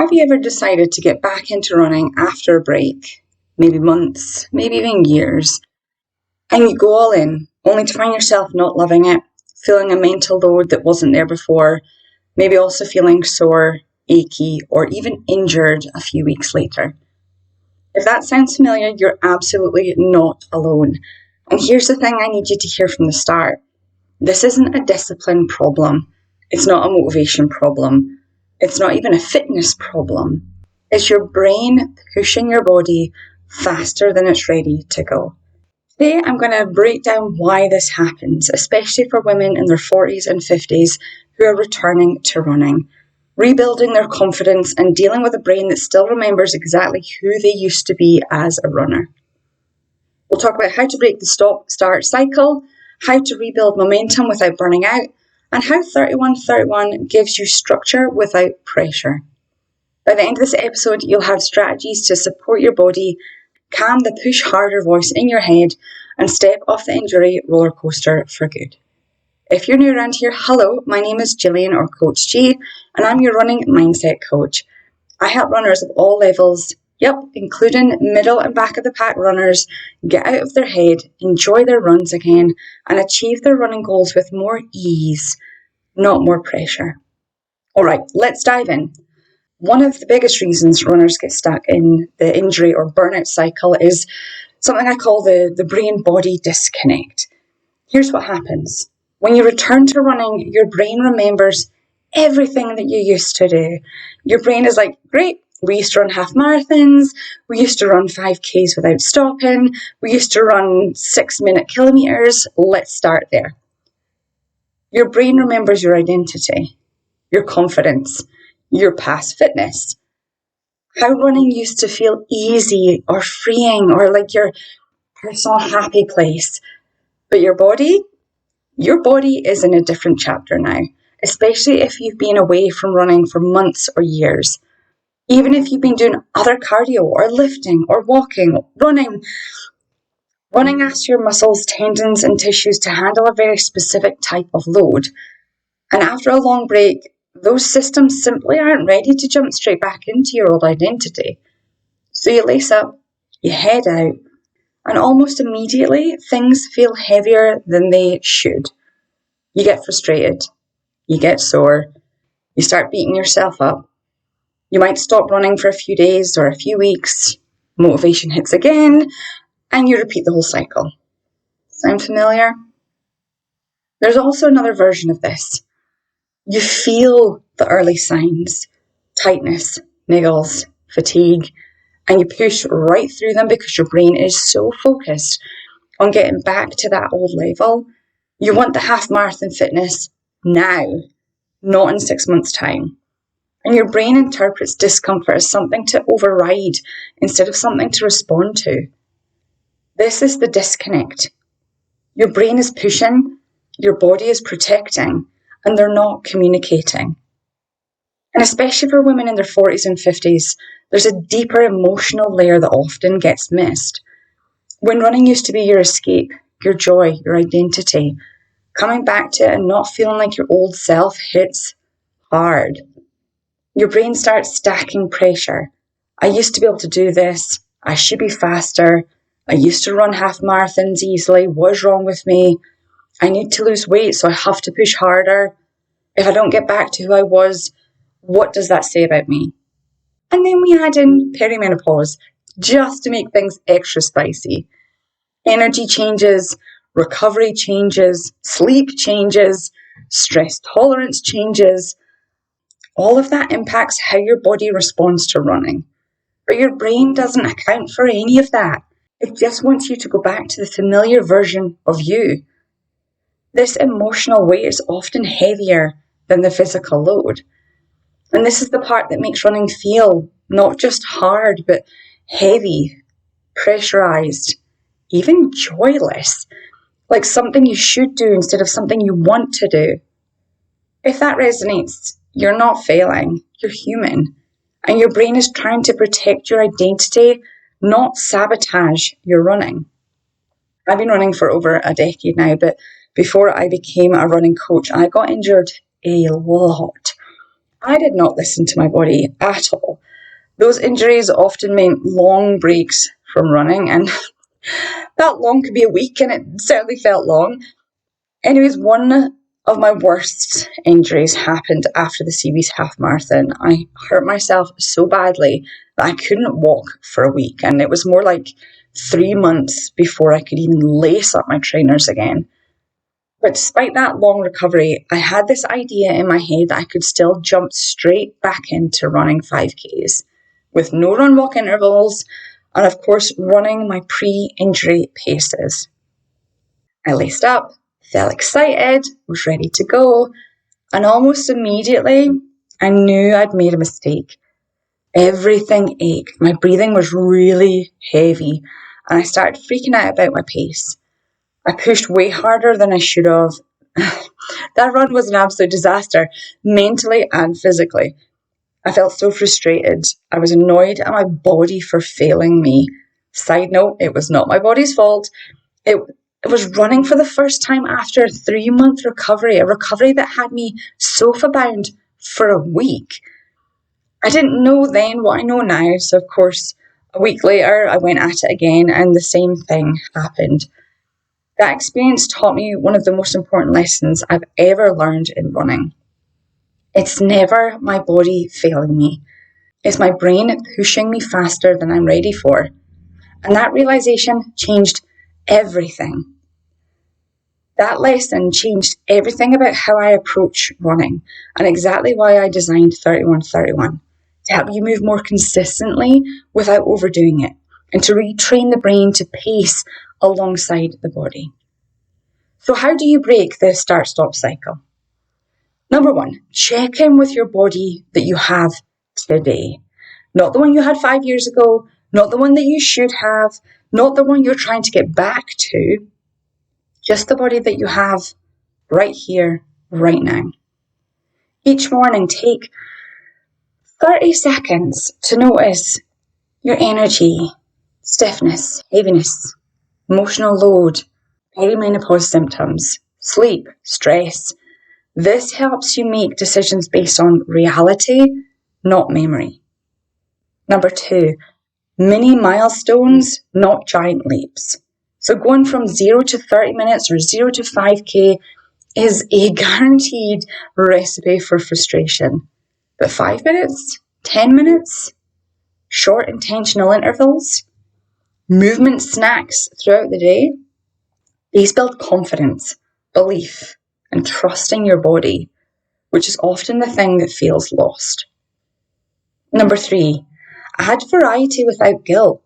Have you ever decided to get back into running after a break, maybe months, maybe even years, and you go all in, only to find yourself not loving it, feeling a mental load that wasn't there before, maybe also feeling sore, achy, or even injured a few weeks later? If that sounds familiar, you're absolutely not alone. And here's the thing I need you to hear from the start. This isn't a discipline problem. It's not a motivation problem. It's not even a fitness problem. It's your brain pushing your body faster than it's ready to go. Today, I'm going to break down why this happens, especially for women in their 40s and 50s who are returning to running, rebuilding their confidence and dealing with a brain that still remembers exactly who they used to be as a runner. We'll talk about how to break the stop-start cycle, how to rebuild momentum without burning out, and how 31-31 gives you structure without pressure. By the end of this episode, you'll have strategies to support your body, calm the push harder voice in your head, and step off the injury roller coaster for good. If you're new around here, hello, my name is Gillian or Coach G, and I'm your running mindset coach. I help runners of all levels, including middle and back of the pack runners, get out of their head, enjoy their runs again, and achieve their running goals with more ease, not more pressure. All right, let's dive in. One of the biggest reasons runners get stuck in the injury or burnout cycle is something I call the brain-body disconnect. Here's what happens. When you return to running, your brain remembers everything that you used to do. Your brain is like, great, we used to run half marathons, we used to run 5Ks without stopping, we used to run 6-minute kilometers, let's start there. Your brain remembers your identity, your confidence, your past fitness, how running used to feel easy or freeing or like your personal happy place. But your body is in a different chapter now, especially if you've been away from running for months or years. Even if you've been doing other cardio or lifting or walking, running asks your muscles, tendons and tissues to handle a very specific type of load. And after a long break, those systems simply aren't ready to jump straight back into your old identity. So you lace up, you head out, and almost immediately things feel heavier than they should. You get frustrated, you get sore, you start beating yourself up. You might stop running for a few days or a few weeks, motivation hits again, and you repeat the whole cycle. Sound familiar? There's also another version of this. You feel the early signs, tightness, niggles, fatigue, and you push right through them because your brain is so focused on getting back to that old level. You want the half marathon fitness now, not in 6 months' time. And your brain interprets discomfort as something to override instead of something to respond to. This is the disconnect. Your brain is pushing, your body is protecting, and they're not communicating. And especially for women in their 40s and 50s, there's a deeper emotional layer that often gets missed. When running used to be your escape, your joy, your identity, coming back to it and not feeling like your old self hits hard. Your brain starts stacking pressure. I used to be able to do this. I should be faster. I used to run half marathons easily. What's wrong with me? I need to lose weight, so I have to push harder. If I don't get back to who I was, what does that say about me? And then we add in perimenopause, just to make things extra spicy. Energy changes, recovery changes, sleep changes, stress tolerance changes. All of that impacts how your body responds to running. But your brain doesn't account for any of that. It just wants you to go back to the familiar version of you. This emotional weight is often heavier than the physical load. And this is the part that makes running feel not just hard, but heavy, pressurized, even joyless, like something you should do instead of something you want to do. If that resonates, you're not failing, you're human, and your brain is trying to protect your identity, not sabotage your running. I've been running for over a decade now, but before I became a running coach, I got injured a lot. I did not listen to my body at all. Those injuries often meant long breaks from running, and that long could be a week, and it certainly felt long. Anyways, one of my worst injuries happened after the Seabees half marathon. I hurt myself so badly that I couldn't walk for a week, and it was more like 3 months before I could even lace up my trainers again. But despite that long recovery, I had this idea in my head that I could still jump straight back into running 5Ks with no run walk intervals, and of course, running my pre injury paces. I laced up, felt excited, was ready to go, and almost immediately I knew I'd made a mistake. Everything ached, my breathing was really heavy, and I started freaking out about my pace. I pushed way harder than I should have. That run was an absolute disaster, mentally and physically. I felt so frustrated. I was annoyed at my body for failing me. Side note, it was not my body's fault. It was running for the first time after a 3-month recovery, a recovery that had me sofa bound for a week. I didn't know then what I know now, so of course, a week later, I went at it again and the same thing happened. That experience taught me one of the most important lessons I've ever learned in running. It's never my body failing me. It's my brain pushing me faster than I'm ready for. And that realization changed everything. That lesson changed everything about how I approach running and exactly why I designed 3131, to help you move more consistently without overdoing it and to retrain the brain to pace alongside the body. So how do you break the start-stop cycle? Number one, check in with your body that you have today. Not the one you had 5 years ago, not the one that you should have, not the one you're trying to get back to, just the body that you have right here, right now. Each morning, take 30 seconds to notice your energy, stiffness, heaviness, emotional load, perimenopause symptoms, sleep, stress. This helps you make decisions based on reality, not memory. Number two, mini milestones, not giant leaps. So going from 0 to 30 minutes or 0 to 5K is a guaranteed recipe for frustration. But 5 minutes, 10 minutes, short intentional intervals, movement snacks throughout the day, these build confidence, belief, and trusting your body, which is often the thing that feels lost. Number three, add variety without guilt.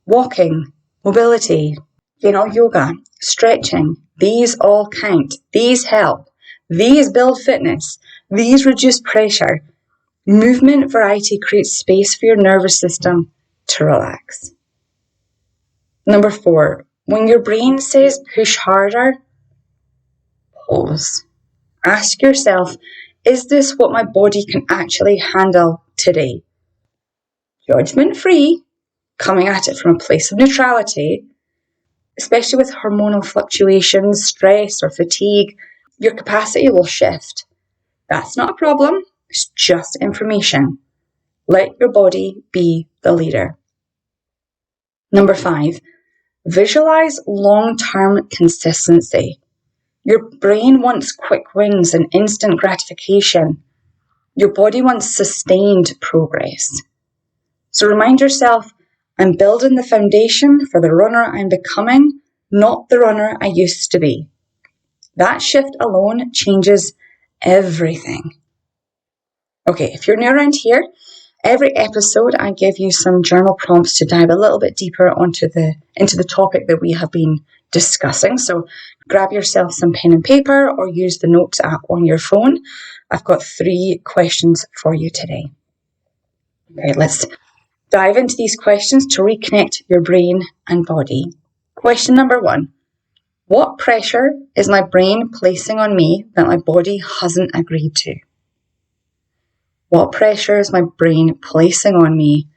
Walking, mobility, yoga, stretching, these all count. These help. These build fitness. These reduce pressure. Movement variety creates space for your nervous system to relax. Number four, when your brain says push harder, pause. Ask yourself, is this what my body can actually handle today? Judgment free, coming at it from a place of neutrality, especially with hormonal fluctuations, stress, or fatigue, your capacity will shift. That's not a problem, it's just information. Let your body be the leader. Number five, visualize long-term consistency. Your brain wants quick wins and instant gratification. Your body wants sustained progress. So remind yourself, I'm building the foundation for the runner I'm becoming, not the runner I used to be. That shift alone changes everything. Okay, if you're new around here, every episode I give you some journal prompts to dive a little bit deeper into the topic that we have been discussing. So grab yourself some pen and paper or use the notes app on your phone. I've got 3 questions for you today. Okay, let's dive into these questions to reconnect your brain and body. Question number 1. What pressure is my brain placing on me that my body hasn't agreed to? What pressure is my brain placing on me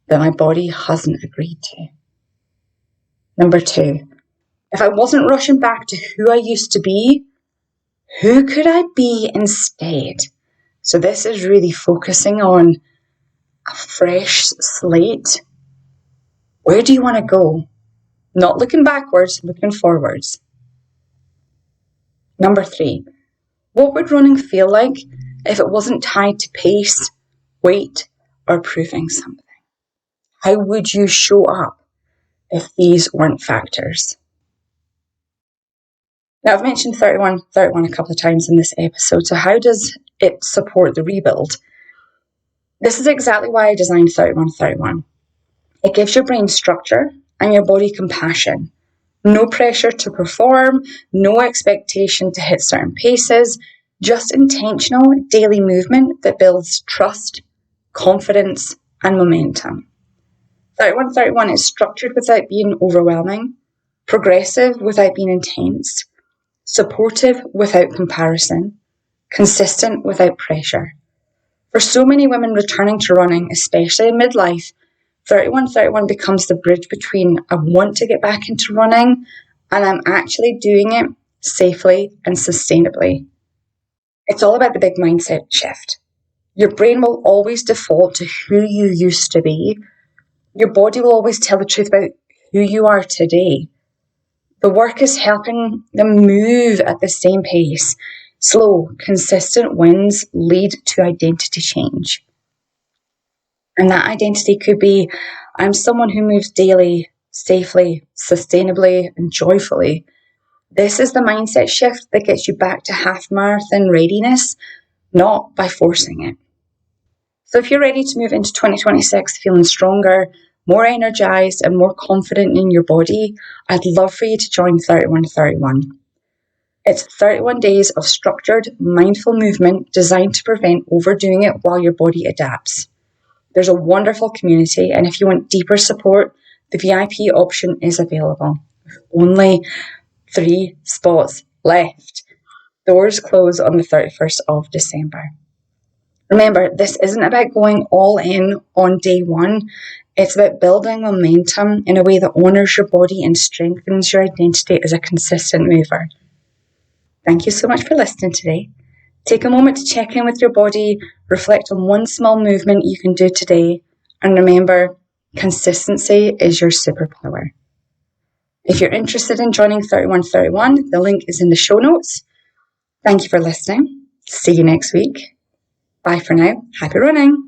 that my body hasn't agreed to? Number 2, if I wasn't rushing back to who I used to be, who could I be instead? So this is really focusing on a fresh slate. Where do you want to go? Not looking backwards, looking forwards. Number 3, what would running feel like if it wasn't tied to pace, weight, or proving something? How would you show up if these weren't factors? Now, I've mentioned 31-31 a couple of times in this episode, so how does it support the rebuild? This is exactly why I designed 31-31. It gives your brain structure and your body compassion. No pressure to perform, no expectation to hit certain paces, just intentional daily movement that builds trust, confidence, and momentum. 31-31 is structured without being overwhelming, progressive without being intense, supportive without comparison, consistent without pressure. For so many women returning to running, especially in midlife, 31-31 becomes the bridge between I want to get back into running and I'm actually doing it safely and sustainably. It's all about the big mindset shift. Your brain will always default to who you used to be. Your body will always tell the truth about who you are today. The work is helping them move at the same pace. Slow, consistent wins lead to identity change. And that identity could be, I'm someone who moves daily, safely, sustainably, and joyfully. This is the mindset shift that gets you back to half marathon readiness, not by forcing it. So if you're ready to move into 2026 feeling stronger, more energized, and more confident in your body, I'd love for you to join 31-31. It's 31 days of structured, mindful movement designed to prevent overdoing it while your body adapts. There's a wonderful community, and if you want deeper support, the VIP option is available. Only 3 spots left. Doors close on the 31st of December. Remember, this isn't about going all in on day one. It's about building momentum in a way that honours your body and strengthens your identity as a consistent mover. Thank you so much for listening today. Take a moment to check in with your body, reflect on one small movement you can do today, and remember, consistency is your superpower. If you're interested in joining 31-31, the link is in the show notes. Thank you for listening. See you next week. Bye for now. Happy running.